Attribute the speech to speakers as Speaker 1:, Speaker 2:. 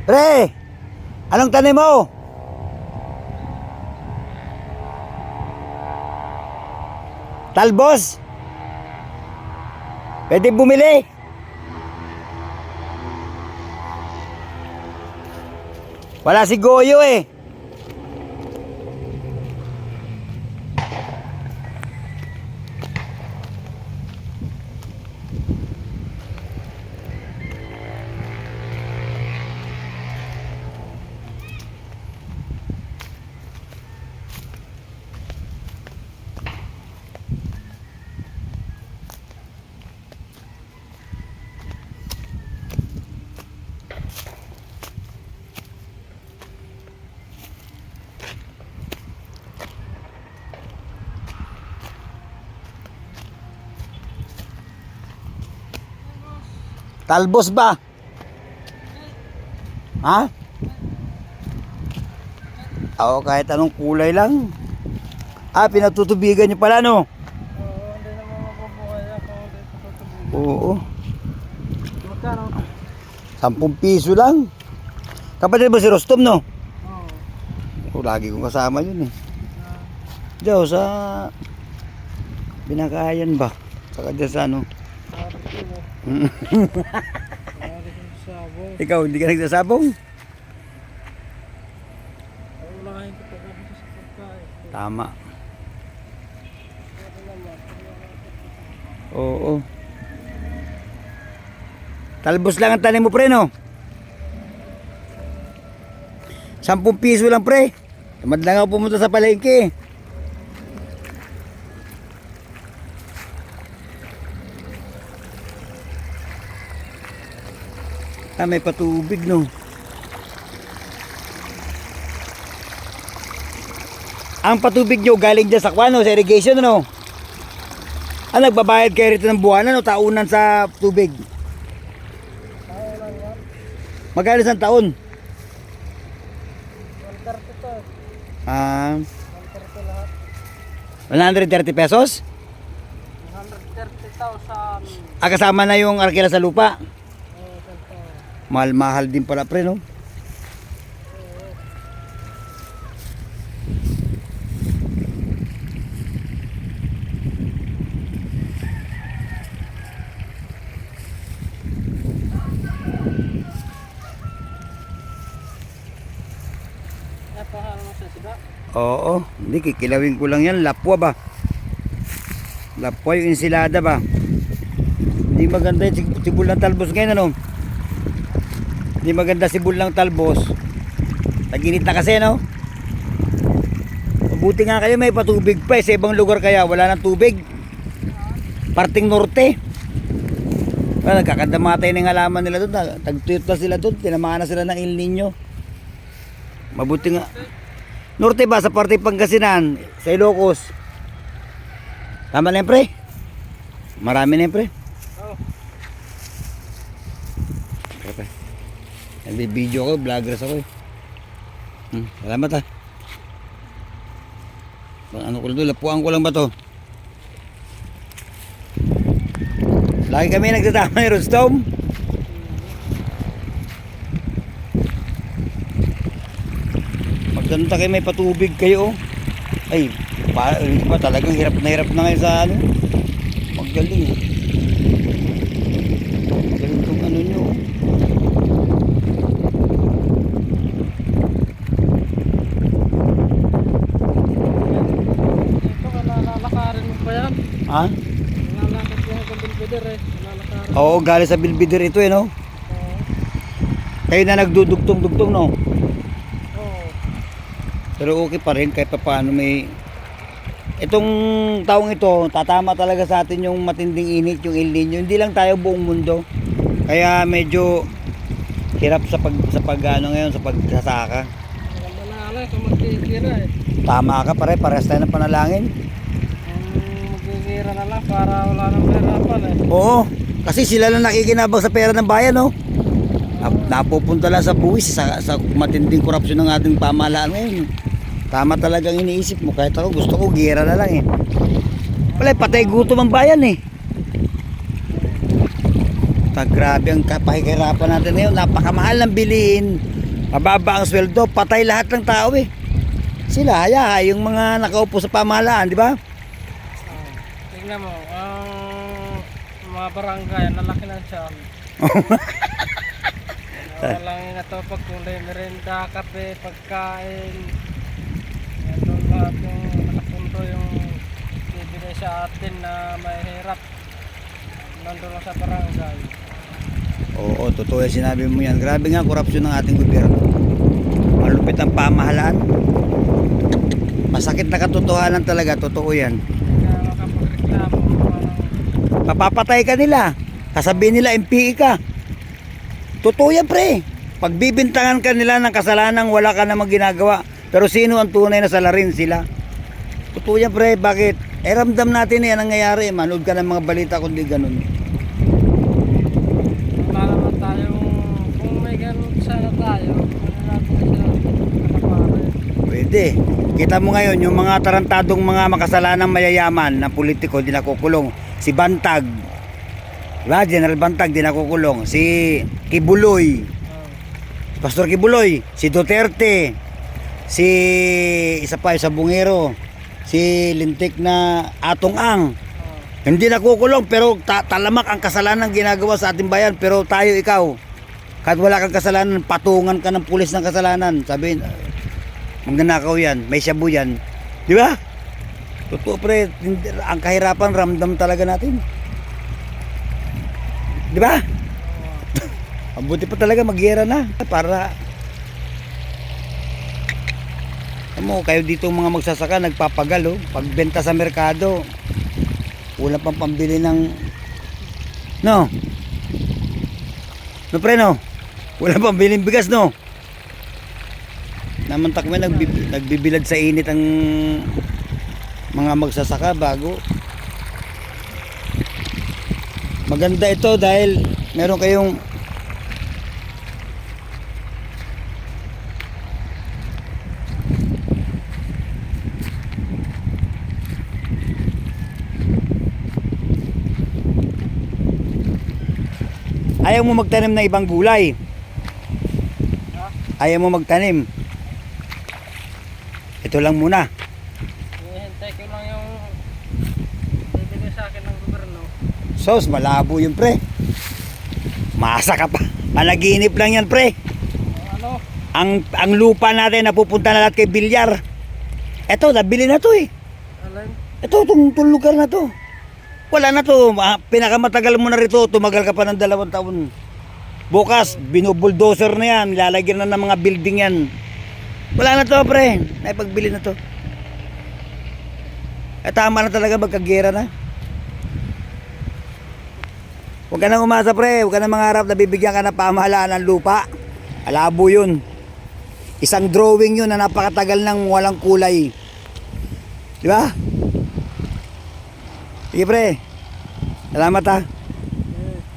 Speaker 1: Pre, anong tanim mo? Talbos? Pwede bumili? Wala si Goyo eh. Talbos ba? Ha? Oo, kahit anong kulay lang. Ah, pinatutubigan niyo pala, no?
Speaker 2: Oo, hindi naman mabubuhay ako. Hindi tutubigin.
Speaker 1: Oo.
Speaker 2: Magkano?
Speaker 1: 10 piso lang. Kapatid ba si Rostom, no?
Speaker 2: Oo.
Speaker 1: Oh, lagi kong kasama yun eh. Diyan sa Binakayan ba? Saka dyan sa ano.
Speaker 2: Sabi ko mo. Sabi ko sa sabong.
Speaker 1: Ikaw, hindi ka nagsasabong?
Speaker 2: Paulahin ko pa kami sa pagkain.
Speaker 1: Tama.
Speaker 2: Sabi naman,
Speaker 1: Oo. Talbos lang ang tanim mo, pre, no? 10 piso lang, pre. Tamad lang ako pumunta sa palengke. Ah, may patubig, no? Ang patubig nyo galing dyan sa kwano, sa irrigation, no? Ah, nagbabayad kayo rito ng buwanan o taunan sa tubig?
Speaker 2: tayo lang yan.
Speaker 1: Magkano isang taon?
Speaker 2: 130 to.
Speaker 1: Ah,
Speaker 2: 130 lahat.
Speaker 1: 130 pesos?
Speaker 2: 130,000.
Speaker 1: Ah, kasama na yung arkila sa lupa.
Speaker 2: Oo, ganito.
Speaker 1: Mahal-mahal din pala, pre, no?
Speaker 2: Napahal mo sa siba.
Speaker 1: Oo, hindi, kikilawin ko lang yan. Lapwa ba? Lapwa yung ensilada ba? Hindi maganda yung sibul ng talbos ngayon, ano? Hindi maganda sibul ng talbos. Taginit na kasi, no? Mabuti nga kayo may patubig pa eh. Sa ibang lugar kaya wala ng tubig. Parting norte. Well, nagkakadamatay ng halaman nila doon. Tagtuyot na sila doon. Tinamaan na sila ng El Nino. Mabuti nga. Norte ba sa parte Pangasinan, sa Ilocos? Tama na yan, pre? Marami na yan, pre?
Speaker 2: Oo.
Speaker 1: Okay. Nagbibideo ako, vloggers ako eh. Salamat ah. Ano ko doon, lapuan ko lang ba to? Lagi kami nagtatama ni Rostom. Magkanta kayo, may patubig kayo. Ay, pa talagang hirap na ngayon sa ano. Magaling. Magaling tong ano nyo.
Speaker 2: Ito ka lalakarin mo pa yan.
Speaker 1: Ha?
Speaker 2: Lalakad ko hanggang Belvedere eh. Lalakarin.
Speaker 1: Oo, galing sa Bilbidir ito eh, no?
Speaker 2: Oo.
Speaker 1: Kayo na nagdudugtong-dugtong, no?
Speaker 2: Oo.
Speaker 1: Pero okay pa rin kahit pa paano may... Itong taong ito, tatama talaga sa atin yung matinding init, yung El Nino. Hindi lang tayo, buong mundo. Kaya medyo hirap sa pag ano ngayon, sa pagsasaka.
Speaker 2: Maganda na alay kung magkikira eh.
Speaker 1: Tama ka pare, parehas tayo ng panalangin.
Speaker 2: Magkikira na lang para wala nang mahirapan eh.
Speaker 1: Oo, kasi sila lang nakikinabang sa pera ng bayan, no? Napupunta lang sa buwis, sa matinding korupsyon ng ating pamahalaan ngayon. Tama talagang iniisip mo. Kahit ako gusto ko gera na lang eh. Wala, patay gutom ang bayan eh. Grabe ang pakikirapan natin ngayon. Napakamahal ng bilihin. Mababa ang sweldo, patay lahat ng tao eh. Sila, yung mga nakaupo sa pamahalaan, di ba?
Speaker 2: Tingnan mo, ang mga barangay, ang lalaki ng tiyan. Walang inatupag kundi merenda, kape, pagkain. Yan doon lahat yung nakapunto yung bibigay sa atin na mahirap. Nandun lang sa barangay.
Speaker 1: Oo, totoo yung sinabi mo yan. Grabe nga korupsyon ng ating gobyerno. Malupit ang pamahalaan. Masakit na katotohanan talaga, totoo yan.
Speaker 2: Kaya makapagreklamo parang
Speaker 1: Mapapatay ka nila. Kasabihin nila, MPE ka. Totoo yan, pre. Pagbibintangan ka nila ng kasalanan, wala ka namang ginagawa. Pero sino ang tunay na salarin? Sila. Totoo yan, pre. Bakit? Ramdam natin yan ang nangyayari. Manood ka ng mga balita kundi ganun.
Speaker 2: wala naman tayong, kung may ganun sana tayo, ano natin sila kalaparin.
Speaker 1: Pwede. Kita mo ngayon, yung mga tarantadong mga makasalanang mayayaman na politiko, di nakukulong. Si Bantag. Diba? General Bantag, di nakukulong. Si Kibuloy. Pastor Kibuloy. Si Duterte. Si isa pa, sa Bungero. Si Lintik na Atong Ang. Hindi nakukulong pero talamak ang kasalanan ginagawa sa ating bayan. Pero tayo, ikaw, kahit wala kang kasalanan, patungan ka ng pulis ng kasalanan. Sabihin, magnanakaw yan, may shabu yan. Di ba? Totoo, pre, ang kahirapan ramdam talaga natin. Di ba? Ang buti pa talaga magyera na para mo kayo dito mga magsasaka nagpapagal oh, pagbenta sa merkado. Wala pang pambili ng no. No pre no. Wala pang biling bigas no. Namantak mo nagbibilad sa init ang mga magsasaka bago. Maganda ito dahil meron kayong ayaw mo magtanim ng ibang gulay. Ayaw mo magtanim. Ito lang muna.
Speaker 2: Hihintay ko lang yung bibigay sa akin ng gobyerno.
Speaker 1: Sos, malabo yun pre. Masa ka pa. Panaginip lang yan pre.
Speaker 2: Ano?
Speaker 1: Ang lupa natin napupunta na lahat kay Bilyar. Eto, nabili na to eh.
Speaker 2: Alin?
Speaker 1: Ito, itong lugar na to. Wala na to. Pinakamatagal mo na rito. Tumagal ka pa ng 2 taon. Bukas, binubulldozer na yan. Lalagyan na ng mga building yan. Wala na to, pre. Naipagbili na to. Tama na talaga, magkagera na. Huwag ka nang umasa, pre. Huwag ka nang mangarap na bibigyan ka ng pamahalaan ng lupa. Alabo yun. Isang drawing yun na napakatagal ng walang kulay. Di ba? Sige, pre. Salamat ha.